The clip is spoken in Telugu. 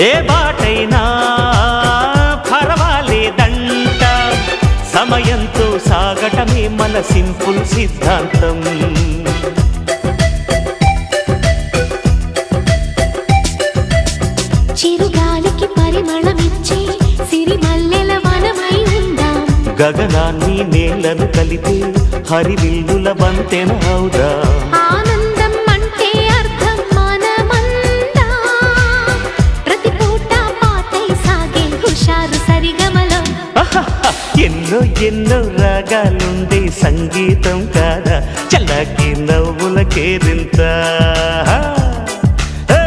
ఏ బాటైనా పర్వాలేదంట, సమయంతో సాగటమే మన సింపుల్ సిద్ధాంతం. చిరుగాలికి పరిమళమిచ్చే సిరిమల్లెల వనమై ఉందాం, గగనాన్ని నేలను కలిపే హరివిల్లుల బంతెన అవుదాం. ఆనందం అంటే అర్థం మనమందా, ప్రతి పూట పాటై సాగే హుషారు సరిగమలో. ఎన్నో ఎన్నో రాగాలుండే సంగీతం కాదా, చల్లకి నవ్వుల కేరింత.